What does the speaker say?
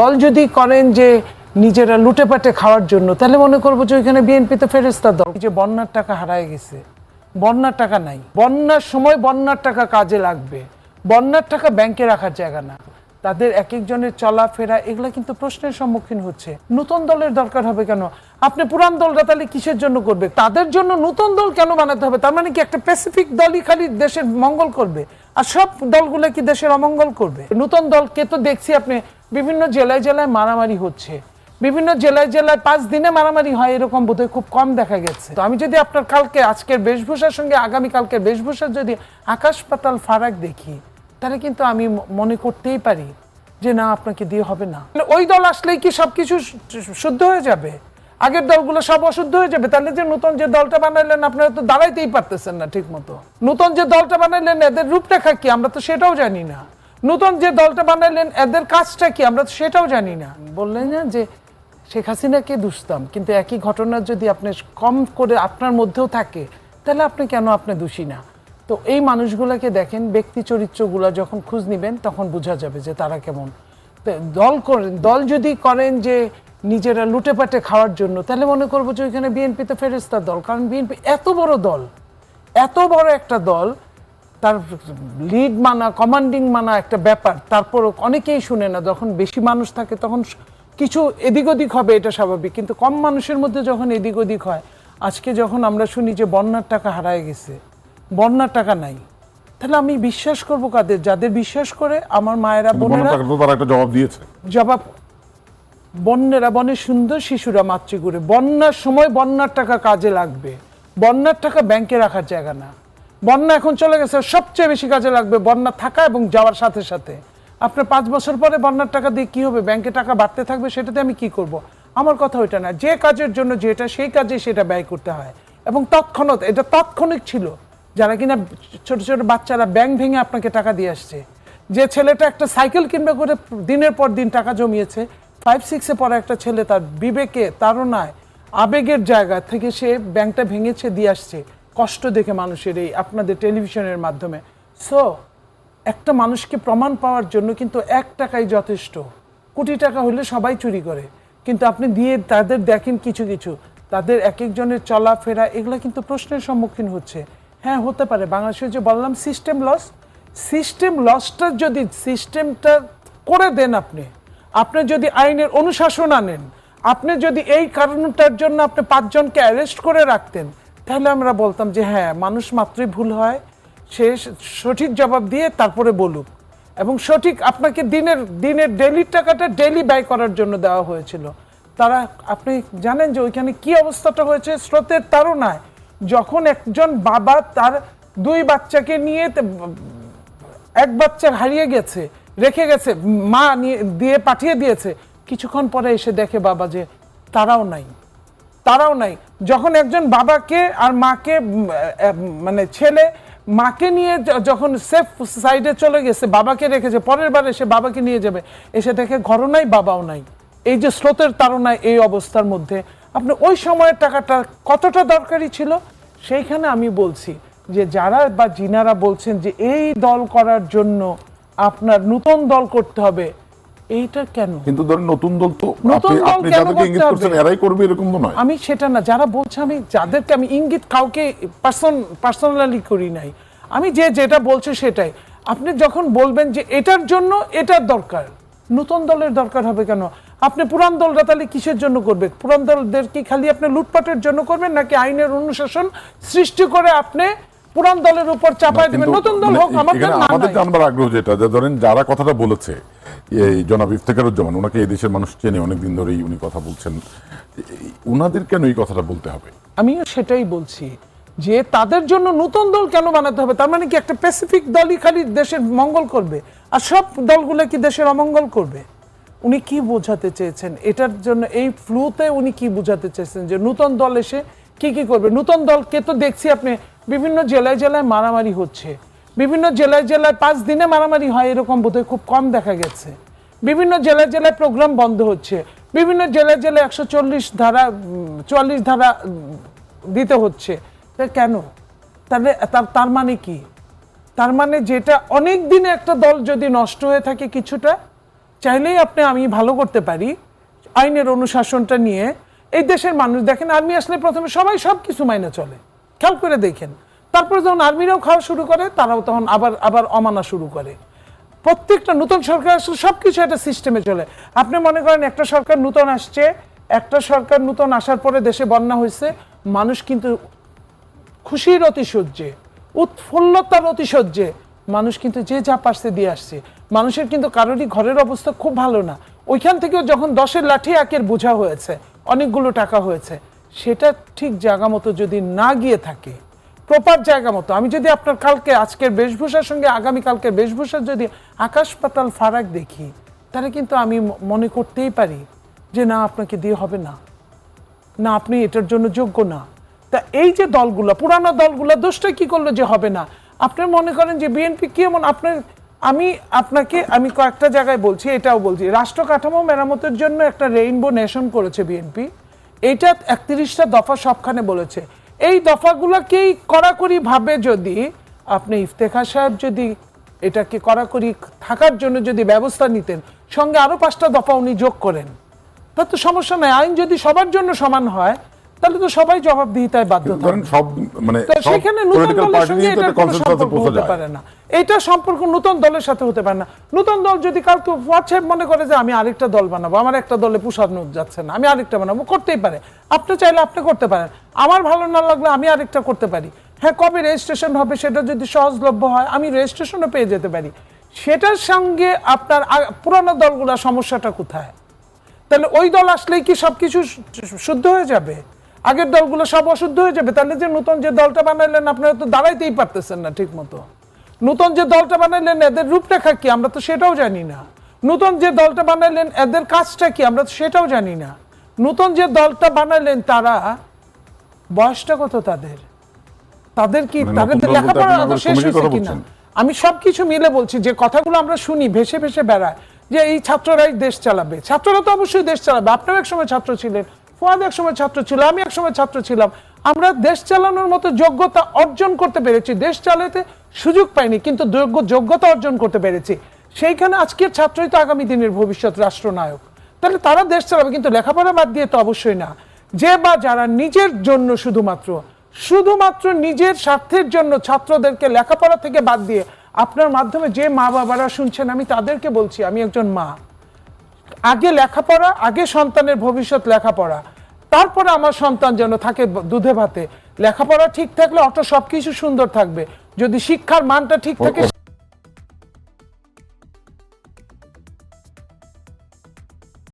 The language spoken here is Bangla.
দল যদি করেন যে নিজেরা লুটে পাটে খাওয়ার জন্য, তাহলে মনে করবো যে ওইখানে বিএনপি তো ফেরেস্তার দল। যে বন্যার টাকা হারায় গেছে, বন্যার টাকা নাই, বন্যার সময় বন্যার টাকা কাজে লাগবে, বন্যার টাকা ব্যাংকে রাখার জায়গা না। তাদের এক একজনের চলাফেরা এগুলো কিন্তু প্রশ্নের সম্মুখীন হচ্ছে। নতুন দলের দরকার হবে কেন? আপনি পুরান দলটা তাহলে কিসের জন্য করবে? তাদের জন্য নতুন দল কেন বানাতে হবে? তার মানে কি একটা স্পেসিফিক দলই খালি দেশের মঙ্গল করবে আর সব দলগুলো কি দেশের অমঙ্গল করবে? নতুন দলকে তো দেখছি আপনি বিভিন্ন জেলায় জেলায় মারামারি হচ্ছে, বিভিন্ন জেলায় জেলায় 5 দিনে মারামারি হয়, এরকম বোধহয় খুব কম দেখা গেছে। তো আমি যদি আপনার কালকে আজকের বেশভূষার সঙ্গে আগামী কালকের বেশভূষার যদি আকাশ পাতাল ফারাক দেখি, তাহলে কিন্তু আমি মনে করতেই পারি যে না, আপনাকে দিয়ে হবে না। ওই দল আসলেই কি সবকিছু শুদ্ধ হয়ে যাবে? আগের দলগুলো সব অশুদ্ধ হয়ে যাবে? তাহলে যে নতুন যে দলটা বানাইলেন আপনারা তো দাঁড়াইতেই পারতেছেন না ঠিক মতো। নতুন যে দলটা বানাইলেন এদের রূপরেখা কি আমরা তো সেটাও জানি না। নতুন যে দলটা বানাইলেন এদের কাজটা কি আমরা তো সেটাও জানি না। বললেন না যে শেখ হাসিনাকে দুষতাম, কিন্তু একই ঘটনা যদি আপনি কম করে আপনার মধ্যেও থাকে, তাহলে আপনি কেন আপনি দোষী না? তো এই মানুষগুলোকে দেখেন, ব্যক্তি চরিত্রগুলো যখন খোঁজ নিবেন তখন বোঝা যাবে যে তারা কেমন। দল যদি করেন যে নিজেরা লুটে পাটে খাওয়ার জন্য, তাহলে মনে করবো যে ওইখানে বিএনপি তো ফেরেস্তার দল। কারণ বিএনপি এত বড় দল, এত বড় একটা দল, তার লিড মানা, কমান্ডিং মানা একটা ব্যাপার। তারপর অনেকেই শুনে না, যখন বেশি মানুষ থাকে তখন কিছু এদিক ওদিক হবে, এটা স্বাভাবিক। কিন্তু কম মানুষের মধ্যে যখন এদিক ওদিক হয়, আজকে যখন আমরা শুনি যে বন্যার টাকা হারায় গেছে, বন্যার টাকা নাই, তাহলে আমি বিশ্বাস করব কাদের? যাদের বিশ্বাস করে আমার মায়েরা বোনেরা একটা জবাব দিয়েছে। জবাব, বন্যেরা বনে সুন্দর শিশুরা মাতৃগুড়ে। বন্যার সময় বন্যার টাকা কাজে লাগবে, বন্যার টাকা ব্যাংকে রাখার জায়গা না। বন্যা এখন চলে গেছে, সবচেয়ে বেশি কাজে লাগবে বন্যা থাকা এবং যাওয়ার সাথে সাথে। আপনার 5 বছর পরে বন্যার টাকা দিয়ে কি হবে? ব্যাংকে টাকা বাড়তে থাকবে, সেটাতে আমি কি করব? আমার কথা ওইটা না। যে কাজের জন্য যেটা, সেই কাজে সেটা ব্যয় করতে হয় এবং তৎক্ষণাৎ, এটা তাৎক্ষণিক ছিল। যারা কিনা ছোট ছোট বাচ্চারা ব্যাংক ভেঙে আপনাকে টাকা দিয়ে আসছে, যে ছেলেটা একটা সাইকেল কিনবে করে দিনের পর দিন টাকা জমিয়েছে, 5-6-এ পড়া একটা ছেলে তার বিবেকে, তাড়নায়, আবেগের জায়গা থেকে সে ব্যাংকটা ভেঙেছে দিয়ে আসছে, কষ্ট দেখে মানুষের, এই আপনাদের টেলিভিশনের মাধ্যমে। সো একটা মানুষকে প্রমাণ পাওয়ার জন্য কিন্তু 1 টাকাই যথেষ্ট। কোটি টাকা হলে সবাই চুরি করে, কিন্তু আপনি দিয়ে তাদের দেখেন কিছু কিছু, তাদের এক একজনের চলাফেরা এগুলো কিন্তু প্রশ্নের সম্মুখীন হচ্ছে। হ্যাঁ, হতে পারে বাংলাদেশে যে বললাম সিস্টেম লস, সিস্টেম লসটা যদি সিস্টেমটা করে দেন, আপনি যদি আইনের অনুশাসন আনেন, আপনি যদি এই কারণটার জন্য আপনি 5 জনকে অ্যারেস্ট করে রাখতেন, তাহলে আমরা বলতাম যে হ্যাঁ, মানুষ মাত্রই ভুল হয়, সে সঠিক জবাব দিয়ে তারপরে বলুক। এবং সঠিক আপনাকে দিনের ডেলি টাকাটা ডেলি ব্যয় করার জন্য দেওয়া হয়েছিল। তারা, আপনি জানেন যে ওইখানে কি অবস্থাটা হয়েছে? স্রোতের তাড়নায় যখন একজন বাবা তার 2 বাচ্চাকে নিয়ে, 1 বাচ্চা হারিয়ে গেছে, রেখে গেছে, মা দিয়ে পাঠিয়ে দিয়েছে, কিছুক্ষণ পরে এসে দেখে বাবা যে তারাও নাই। যখন একজন বাবাকে আর মাকে, মানে ছেলে মাকে নিয়ে যখন সেফ সাইডে চলে গেছে, বাবাকে রেখেছে, পরের বার এসে বাবাকে নিয়ে যাবে, এসে দেখে ঘরও নাই, বাবাও নাই। এই যে স্রোতের তাড়নায় এই অবস্থার মধ্যে আপনি ওই সময়ের টাকাটা কতটা দরকারি ছিল, সেইখানে আমি বলছি যে যারা বা যিনারা বলছেন যে এই দল করার জন্য আপনার নতুন দল করতে হবে, এইটা কেন? কিন্তু ধরেন নতুন দল তো আপনি যাদেরকে ইঙ্গিত করছেন এরাই করবে এরকম তো নয়। আমি সেটা না, যারা বলছে, আমি যাদেরকে আমি ইঙ্গিত কাউকে পার্সোনালি করি নাই, আমি যেটা বলছে সেটাই। আপনি যখন বলবেন যে এটার জন্য এটার দরকার, নতুন দলের দরকার হবে কেন? আপনি পুরান দলটা তাহলে কিসের জন্য করবে? পুরান দলদের কি খালি আপনি লুটপাটের জন্য করবেন, নাকি আইনের অনুশাসন সৃষ্টি করে আপনি পুরান দলের উপর চাপায় দেবেন? নতুন দল হোক, আমাদের জানবার আগ্রহ যেটা, ধরেন যারা কথাটা বলেছে, এই জনাব ইফতেখারুজ্জামান, ওনাকে এই দেশের মানুষ চেনে, অনেকদিন ধরেই উনি কথা বলছেন, ওনাদের কেন এই কথাটা বলতে হবে? আমিও সেটাই বলছি যে তাদের জন্য নতুন দল কেন বানাতে হবে? তার মানে কি একটা স্পেসিফিক দলই খালি দেশের মঙ্গল করবে আর সব দলগুলো কি দেশের অমঙ্গল করবে? উনি কি বোঝাতে চেয়েছেন এটার জন্য? এই ফ্লুতে উনি কি বোঝাতে চেয়েছেন যে নতুন দল এসে কি করবে? নতুন দলকে তো দেখছি আপনি বিভিন্ন জেলায় জেলায় মারামারি হচ্ছে, বিভিন্ন জেলায় জেলায় 5 দিনে মারামারি হয়, এরকম বোধহয় খুব কম দেখা গেছে। বিভিন্ন জেলায় জেলায় প্রোগ্রাম বন্ধ হচ্ছে, বিভিন্ন জেলায় জেলায় 144 ধারা দিতে হচ্ছে। কেন? তাহলে তার মানে কি? তার মানে যেটা অনেক দিনে একটা দল যদি নষ্ট হয়ে থাকে কিছুটা, চাইলেই আমি ভালো করতে পারি আইনের অনুশাসনটা নিয়ে। এই দেশের মানুষ দেখেন, আর্মি আসলে প্রথমে সবাই সব কিছু মাইনে চলে, খেয়াল করে দেখেন। তারপরে যখন আর্মিরাও খাওয়া শুরু করে, তারাও তখন আবার অমানা শুরু করে। প্রত্যেকটা নতুন সরকার আসলে সবকিছু একটা সিস্টেমে চলে। আপনি মনে করেন একটা সরকার নতুন আসছে, একটা সরকার নতুন আসার পরে দেশে বন্যা হয়েছে, মানুষ কিন্তু খুশির অতিশয্যে, উৎফুল্লতার অতিশয্যে মানুষ কিন্তু যে যা পারছে দিয়ে আসছে। মানুষের কিন্তু কারোরই ঘরের অবস্থা খুব ভালো না। ওইখান থেকেও যখন 10-এর লাঠি 1-এর বোঝা হয়েছে, অনেকগুলো টাকা হয়েছে, সেটা ঠিক জায়গা মতো যদি না গিয়ে থাকে, প্রপার জায়গা মতো, আমি যদি আপনার কালকে আজকের বেশভূষার সঙ্গে আগামীকালকের বেশভূষার যদি আকাশ পাতাল ফারাক দেখি, তাহলে কিন্তু আমি মনে করতেই পারি যে না, আপনাকে দিয়ে হবে না, না আপনি এটার জন্য যোগ্য না। তা এই যে দলগুলো, পুরানো দলগুলো দোষটা কি করলো যে হবে না? আপনি মনে করেন যে বিএনপি কি এমন? আমি কয়েকটা জায়গায় বলছি, এটাও বলছি, রাষ্ট্র কাঠামো মেরামতের জন্য একটা রেইনবো নেশন করেছে বিএনপি। এইটা 31টা দফা সবখানে বলেছে। এই দফাগুলোকেই কড়াকড়ি ভাবে যদি আপনি ইফতেখার সাহেব যদি এটাকে কড়াকড়ি থাকার জন্য যদি ব্যবস্থা নিতেন, সঙ্গে আরো 5টা দফা উনি যোগ করেন, তা তো সমস্যা নাই। আইন যদি সবার জন্য সমান হয়, তাহলে তো সবাই জবাবদিহিতায় বাধ্য থাকবে। সব মানে তো সেখানে নতুন দলের সঙ্গে এটার কোনো সম্পর্ক হতে পারে না। এটা সম্পর্ক নতুন দলের সাথে হতে পারে না। নতুন দল যদি কালকে হোয়াটসঅ্যাপ মনে করে যে আমি আরেকটা দল বানাবো, আমার একটা দলে পোষানো যাচ্ছে না, আমি আরেকটা বানাবো, করতেই পারে। আপনি চাইলে আপনি করতে পারেন, আমার ভালো না লাগলে আমি আরেকটা করতে পারি। হ্যাঁ, কবে রেজিস্ট্রেশন হবে সেটা যদি সহজলভ্য হয়, আমি রেজিস্ট্রেশনও পেয়ে যেতে পারি। সেটার সঙ্গে আপনার পুরানো দলগুলোর সমস্যাটা কোথায়? তাহলে ওই দল আসলেই কি সবকিছু শুদ্ধ হয়ে যাবে? আগের দলগুলো সব অশুদ্ধ হয়ে যাবে? তাহলে যে নতুন যে দলটা বানাইলেন, আপনারা তো দাঁড়াইতেই পারতেছেন না ঠিক মতো। নতুন যে দলটা বানাইলেন, এদের রূপরেখা কি আমরা তো সেটাও জানি না। নতুন যে দলটা বানাইলেন, এদের কাজটা কি আমরা তো সেটাও জানি না। নতুন যে দলটা বানাইলেন, তারা বয়সটা কত তাদের কি তাদের লেখাপড়া শেষ হয়েছে কিনা? আমি সবকিছু মিলে বলছি, যে কথাগুলো আমরা শুনি ভেসে ভেসে বেড়ায় যে এই ছাত্ররাই দেশ চালাবে। ছাত্ররা তো অবশ্যই দেশ চালাবে। আপনারা এক সময় ছাত্র ছিলেন, ফুয়াদ এক সময় ছাত্র ছিল, আমি এক সময় ছাত্র ছিলাম। আমরা দেশ চালানোর মতো যোগ্যতা অর্জন করতে পেরেছি, দেশ চালাতে সুযোগ পাইনি, কিন্তু যোগ্যতা অর্জন করতে পেরেছি। সেইখানে আজকের ছাত্রই তো আগামী দিনের ভবিষ্যৎ রাষ্ট্রনায়ক। তাহলে তারা দেশ চালাবে, কিন্তু লেখাপড়া বাদ দিয়ে তো অবশ্যই না। যে বা যারা নিজের জন্য শুধুমাত্র নিজের স্বার্থের জন্য ছাত্রদেরকে লেখাপড়া থেকে বাদ দিয়ে, আপনার মাধ্যমে যে মা বাবারা শুনছেন, আমি তাদেরকে বলছি, আমি একজন মা, আগে লেখাপড়া, আগে সন্তানের ভবিষ্যৎ লেখাপড়া, তারপরে আমার সন্তান যেন থাকে দুধে ভাতে। লেখাপড়া ঠিক থাকলে অটো সবকিছু সুন্দর থাকবে, যদি শিক্ষার মানটা ঠিক থাকে।